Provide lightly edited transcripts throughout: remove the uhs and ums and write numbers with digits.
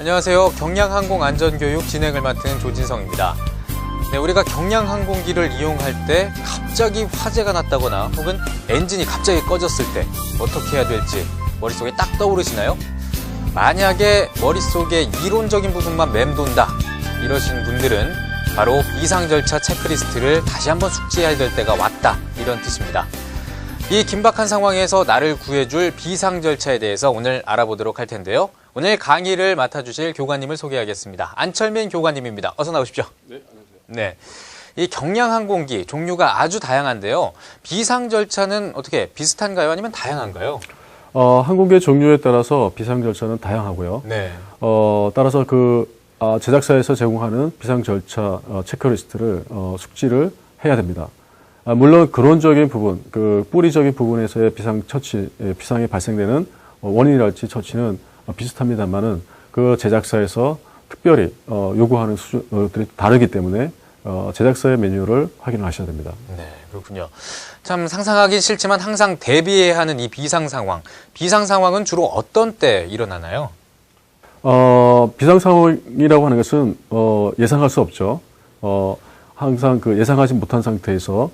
안녕하세요. 경량항공안전교육 진행을 맡은 조진성입니다. 네, 우리가 경량항공기를 이용할 때 갑자기 화재가 났다거나 혹은 엔진이 갑자기 꺼졌을 때 어떻게 해야 될지 머릿속에 딱 떠오르시나요? 만약에 머릿속에 이론적인 부분만 맴돈다 이러신 분들은 바로 비상절차 체크리스트를 다시 한번 숙지해야 될 때가 왔다 이런 뜻입니다. 이 긴박한 상황에서 나를 구해줄 비상절차에 대해서 오늘 알아보도록 할 텐데요. 오늘 강의를 맡아주실 교관님을 소개하겠습니다. 안철민 교관님입니다. 어서 나오십시오. 네, 안녕하세요. 네, 이 경량항공기 종류가 아주 다양한데요. 비상절차는 어떻게 비슷한가요? 아니면 다양한가요? 항공기의 종류에 따라서 비상절차는 다양하고요. 네. 따라서 제작사에서 제공하는 비상절차 체크리스트를 숙지를 해야 됩니다. 물론 근원적인 부분, 뿌리적인 부분에서의 비상이 발생되는 원인이랄지 처치는 비슷합니다만은 그 제작사에서 특별히 요구하는 수준들이 다르기 때문에 제작사의 매뉴얼을 확인하셔야 됩니다. 네, 그렇군요. 참 상상하기 싫지만 항상 대비해야 하는 이 비상 상황. 비상 상황은 주로 어떤 때 일어나나요? 비상 상황이라고 하는 것은 예상할 수 없죠. 항상 예상하지 못한 상태에서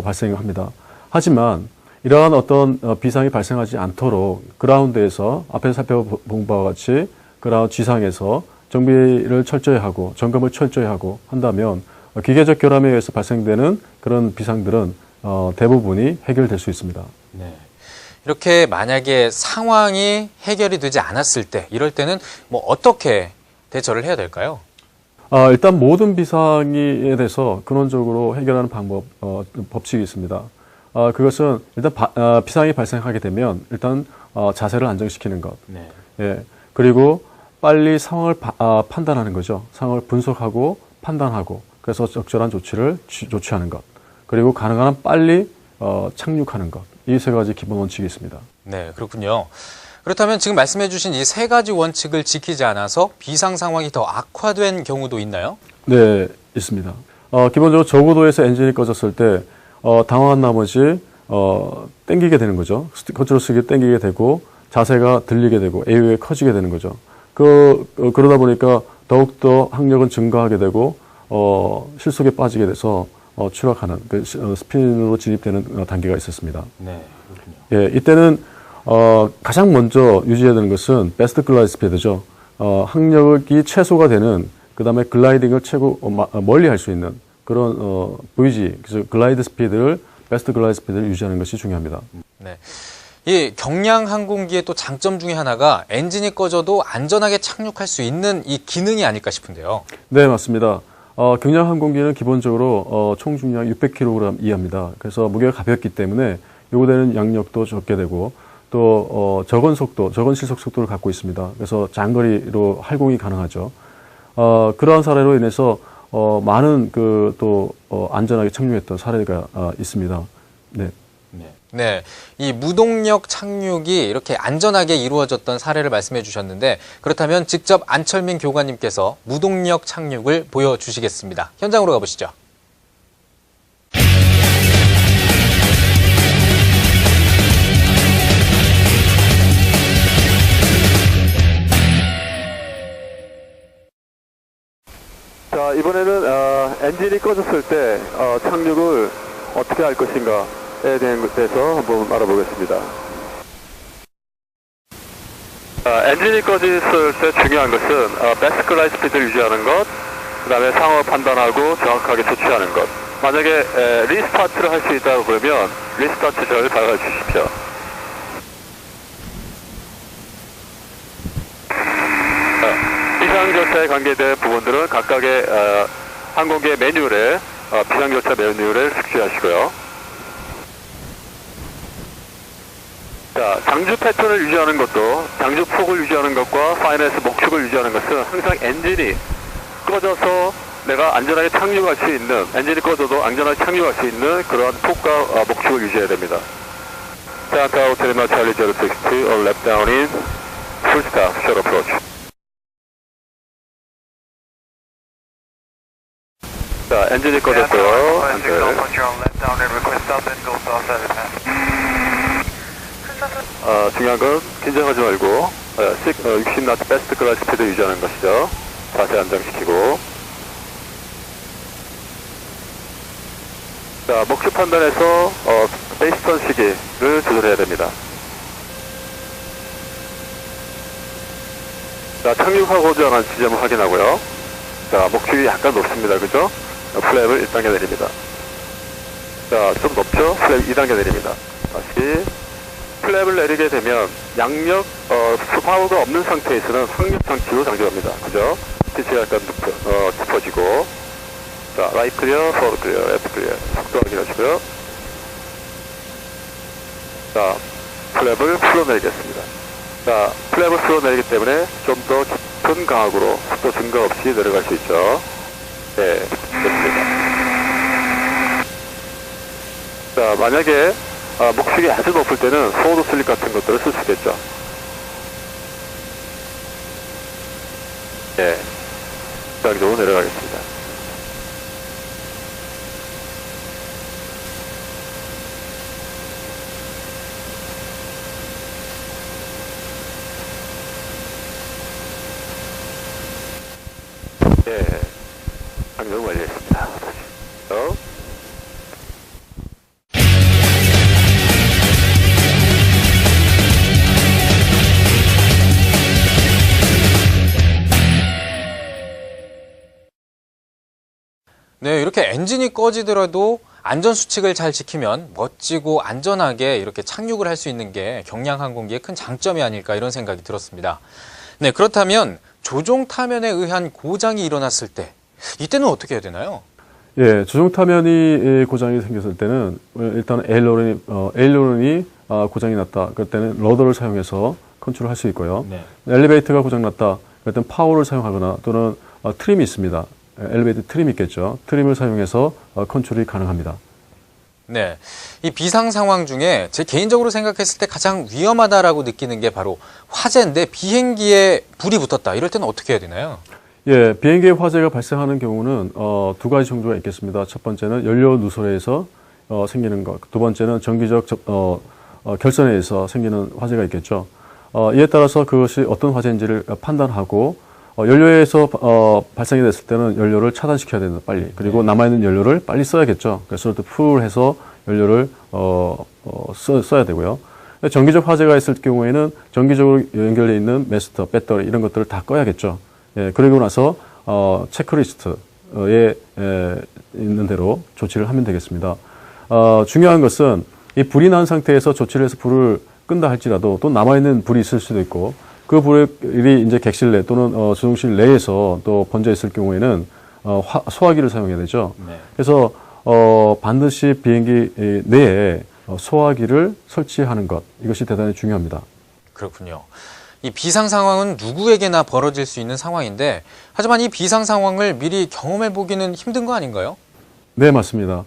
발생합니다. 하지만 이러한 어떤 비상이 발생하지 않도록 그라운드에서 앞에서 살펴본 바와 같이 그라운드 지상에서 정비를 철저히 하고 점검을 철저히 하고 한다면 기계적 결함에 의해서 발생되는 그런 비상들은 대부분이 해결될 수 있습니다. 네. 이렇게 만약에 상황이 해결이 되지 않았을 때 이럴 때는 뭐 어떻게 대처를 해야 될까요? 일단 모든 비상에 대해서 근원적으로 해결하는 방법, 법칙이 있습니다. 그것은 일단 비상이 발생하게 되면 일단 자세를 안정시키는 것. 네. 예. 그리고 빨리 상황을 판단하는 거죠. 상황을 분석하고 판단하고 그래서 적절한 조치를 조치하는 것. 그리고 가능한 한 빨리 착륙하는 것. 이 세 가지 기본 원칙이 있습니다. 네, 그렇군요. 그렇다면 지금 말씀해 주신 이 세 가지 원칙을 지키지 않아서 비상 상황이 더 악화된 경우도 있나요? 네, 있습니다. 기본적으로 저고도에서 엔진이 꺼졌을 때 당황한 나머지 땡기게 되는 거죠. 컨트롤 스틱이 땡기게 되고 자세가 들리게 되고 AO가 커지게 되는 거죠. 그러다 보니까 더욱더 항력은 증가하게 되고 실속에 빠지게 돼서 추락하는 스핀으로 진입되는 단계가 있었습니다. 네, 그렇군요. 예, 이때는 가장 먼저 유지해야 되는 것은 베스트 글라이드 스피드죠. 항력이 최소가 되는 그다음에 글라이딩을 멀리 할 수 있는 그런 VG, 그래서 글라이드 스피드를 베스트 글라이드 스피드를 유지하는 것이 중요합니다. 네. 이 경량항공기의 또 장점 중에 하나가 엔진이 꺼져도 안전하게 착륙할 수 있는 이 기능이 아닐까 싶은데요. 네, 맞습니다. 경량항공기는 기본적으로 총 중량 600kg 이하입니다. 그래서 무게가 가볍기 때문에 요구되는 양력도 적게 되고 또 적은 실속 속도를 갖고 있습니다. 그래서 장거리로 활공이 가능하죠. 그러한 사례로 인해서 많은 안전하게 착륙했던 사례가 있습니다. 네. 네, 이 무동력 착륙이 이렇게 안전하게 이루어졌던 사례를 말씀해 주셨는데 그렇다면 직접 안철민 교관님께서 무동력 착륙을 보여주시겠습니다. 현장으로 가보시죠. 자, 이번에는 엔진이 꺼졌을 때 착륙을 어떻게 할 것인가에 대해서 한번 알아보겠습니다. 엔진이 꺼졌을 때 중요한 것은 베스트 글라이드 스피드를 유지하는 것, 그 다음에 상황을 판단하고 정확하게 조치하는 것. 만약에 리스타트를 할 수 있다고 그러면 리스타트 절을 박아 주십시오. 비상절차에 관계된 부분들은 각각의 항공기의 매뉴얼에 비상절차 매뉴얼을 숙지하시고요. 자, 장주 패턴을 유지하는 것도 장주 폭을 유지하는 것과 파이널에서 목축을 유지하는 것은 항상 엔진이 꺼져서 내가 안전하게 착륙할 수 있는, 엔진이 꺼져도 안전하게 착륙할 수 있는 그러한 폭과 목축을 유지해야 됩니다. 자, 타워 테르마 찰리 060, all left down in, full stop, short approach. 자, 엔진이 꺼졌고요. 중요한 건 긴장하지 말고 60knot 베스트 클라이 스피드 유지하는 것이죠. 자세 안정시키고. 자, 목표 판단에서 베이스턴 시기를 조절해야 됩니다. 자, 착륙하고자 하는 지점을 확인하고요. 자, 목축이 약간 높습니다. 그죠? 플랩을 1단계 내립니다. 자, 좀 높죠? 플랩 2단계 내립니다. 다시 플랩을 내리게 되면 양력 파워가 없는 상태에서는 확력 장치로 장전합니다. 그죠? 피치가 약간 깊어지고. 자, 라이트 클리어, 포워드 클리어, 레프트 클리어. 속도 확인하시고요. 자, 플랩을 풀어내리겠습니다. 자, 플랩을 풀어내리기 때문에 좀 더 깊은 강압으로 속도 증가 없이 내려갈 수 있죠. 네, 좋습니다. 자, 만약에 목축이 아주 높을 때는 소드 슬립 같은 것들을 쓸 수 있겠죠. 네, 정상적으로 내려가겠습니다. 네, 방금 완료했습니다. 네, 이렇게 엔진이 꺼지더라도 안전수칙을 잘 지키면 멋지고 안전하게 이렇게 착륙을 할 수 있는 게 경량항공기의 큰 장점이 아닐까 이런 생각이 들었습니다. 네, 그렇다면 조종 타면에 의한 고장이 일어났을 때 이때는 어떻게 해야 되나요? 예, 조종 타면이 고장이 생겼을 때는 일단 에일로런이 고장이 났다. 그럴 때는 러더를 사용해서 컨트롤할 수 있고요. 네. 엘리베이터가 고장 났다. 그럴 때는 파워를 사용하거나 또는 트림이 있습니다. 엘리베이터 트림이 있겠죠. 트림을 사용해서 컨트롤이 가능합니다. 네, 이 비상 상황 중에 제 개인적으로 생각했을 때 가장 위험하다라고 느끼는 게 바로 화재인데 비행기에 불이 붙었다. 이럴 때는 어떻게 해야 되나요? 예, 비행기에 화재가 발생하는 경우는 두 가지 정도가 있겠습니다. 첫 번째는 연료 누설에서 생기는 것, 두 번째는 전기적 결선에 의해서 생기는 화재가 있겠죠. 이에 따라서 그것이 어떤 화재인지를 판단하고 연료에서 발생이 됐을 때는 연료를 차단시켜야 된다, 빨리. 그리고 남아있는 연료를 빨리 써야겠죠. 그래서 풀해서 연료를 써야 되고요. 전기적 화재가 있을 경우에는 전기적으로 연결되어 있는 메스터, 배터리 이런 것들을 다 꺼야겠죠. 예, 그리고 나서 체크리스트에 있는 대로 조치를 하면 되겠습니다. 중요한 것은 이 불이 난 상태에서 조치를 해서 불을 끈다 할지라도 또 남아있는 불이 있을 수도 있고 그 불이 이제 객실 내 또는 조종실 내에서 또 번져 있을 경우에는 소화기를 사용해야 되죠. 네. 그래서 반드시 비행기 내에 소화기를 설치하는 것, 이것이 대단히 중요합니다. 그렇군요. 이 비상 상황은 누구에게나 벌어질 수 있는 상황인데 하지만 이 비상 상황을 미리 경험해 보기는 힘든 거 아닌가요? 네, 맞습니다.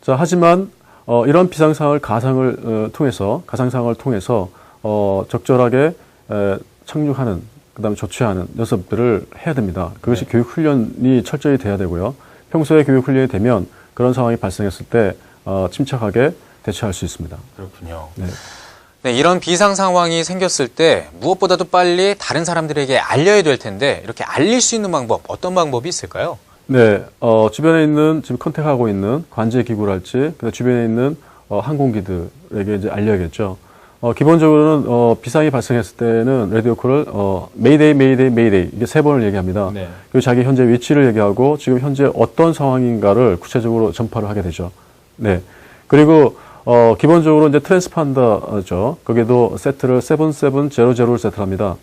자, 하지만 이런 비상 상황을 가상 상황을 통해서 적절하게 착륙하는, 그다음에 조치하는 연습들을 해야 됩니다. 그것이 네. 교육 훈련이 철저히 돼야 되고요. 평소에 교육 훈련이 되면 그런 상황이 발생했을 때 침착하게 대처할 수 있습니다. 그렇군요. 네. 네, 이런 비상 상황이 생겼을 때 무엇보다도 빨리 다른 사람들에게 알려야 될 텐데 이렇게 알릴 수 있는 방법, 어떤 방법이 있을까요? 네, 주변에 있는 지금 컨택하고 있는 관제 기구랄지, 주변에 있는 항공기들에게 이제 알려야겠죠. 기본적으로는 비상이 발생했을 때는 라디오 콜을 메이데이, 메이데이, 메이데이 이게 3번을 얘기합니다. 네. 그리고 자기 현재 위치를 얘기하고 지금 현재 어떤 상황인가를 구체적으로 전파를 하게 되죠. 네. 그리고 기본적으로 이제 트랜스판더죠. 거기에도 세트를 7700를 세트합니다.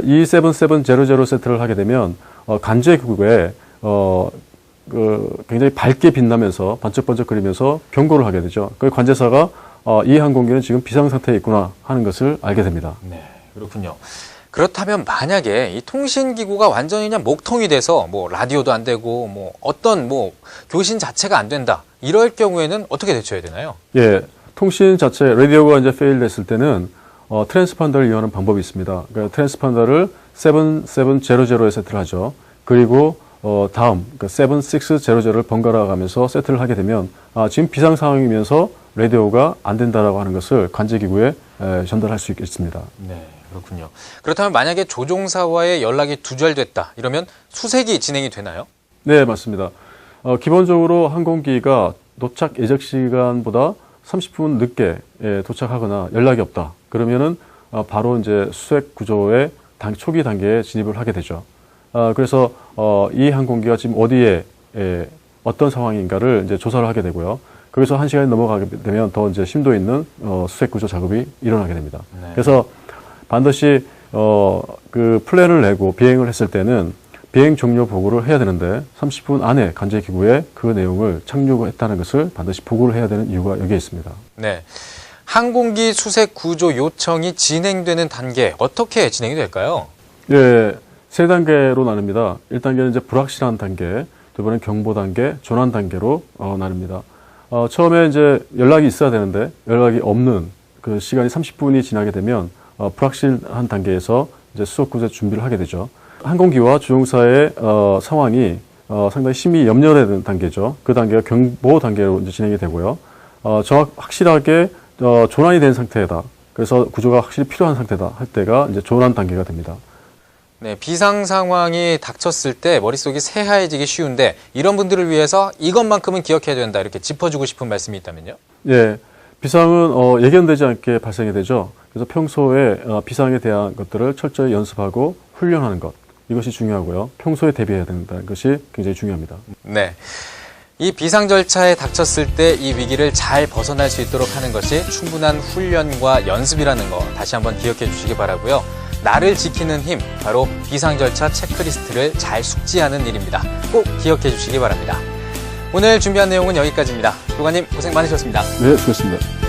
이 7700 세트를 하게 되면 관제 기구에 굉장히 밝게 빛나면서 반짝반짝거리면서 경고를 하게 되죠. 그 관제사가 이 항공기는 지금 비상 상태에 있구나 하는 것을 알게 됩니다. 네, 그렇군요. 그렇다면 만약에 이 통신기구가 완전히 그냥 목통이 돼서 뭐 라디오도 안 되고 뭐 어떤 뭐 교신 자체가 안 된다. 이럴 경우에는 어떻게 대처해야 되나요? 예, 통신 자체 라디오가 이제 페일 됐을 때는 트랜스판더를 이용하는 방법이 있습니다. 그러니까 트랜스판더를 7700에 세트를 하죠. 그리고 다음 7600를 번갈아 가면서 세트를 하게 되면 지금 비상 상황이면서 라디오가 안 된다라고 하는 것을 관제 기구에 전달할 수 있겠습니다. 네. 그렇군요. 그렇다면 만약에 조종사와의 연락이 두절됐다 이러면 수색이 진행이 되나요? 네, 맞습니다. 기본적으로 항공기가 도착 예정 시간보다 30분 늦게 도착하거나 연락이 없다. 그러면은 바로 이제 수색 구조의 초기 단계에 진입을 하게 되죠. 그래서 이 항공기가 지금 어디에 어떤 상황인가를 이제 조사를 하게 되고요. 거기서 1시간이 넘어가게 되면 더 이제 심도 있는 수색 구조 작업이 일어나게 됩니다. 네. 그래서 반드시 그 플랜을 내고 비행을 했을 때는 비행 종료 보고를 해야 되는데 30분 안에 관제 기구에 그 내용을 착륙했다는 것을 반드시 보고를 해야 되는 이유가 여기에 있습니다. 네. 항공기 수색 구조 요청이 진행되는 단계 어떻게 진행이 될까요? 예, 세 단계로 나눕니다. 1단계는 이제 불확실한 단계, 두 번은 경보 단계, 전환 단계로 나눕니다. 처음에 이제 연락이 있어야 되는데 연락이 없는 그 시간이 30분이 지나게 되면 불확실한 단계에서 이제 수색 구조 준비를 하게 되죠. 항공기와 조종사의 상황이 상당히 심히 염려되는 단계죠. 그 단계가 경보 단계로 이제 진행이 되고요. 확실하게 전환이 된 상태다. 그래서 구조가 확실히 필요한 상태다 할 때가 이제 전환 단계가 됩니다. 네, 비상 상황이 닥쳤을 때 머릿속이 새하얘지기 쉬운데 이런 분들을 위해서 이것만큼은 기억해야 된다 이렇게 짚어주고 싶은 말씀이 있다면요? 예, 비상은 예견되지 않게 발생이 되죠. 그래서 평소에 비상에 대한 것들을 철저히 연습하고 훈련하는 것 이것이 중요하고요. 평소에 대비해야 된다는 것이 굉장히 중요합니다. 네. 이 비상 절차에 닥쳤을 때 이 위기를 잘 벗어날 수 있도록 하는 것이 충분한 훈련과 연습이라는 거 다시 한번 기억해 주시기 바라고요. 나를 지키는 힘, 바로 비상 절차 체크리스트를 잘 숙지하는 일입니다. 꼭 기억해 주시기 바랍니다. 오늘 준비한 내용은 여기까지입니다. 교관님 고생 많으셨습니다. 네, 수고했습니다.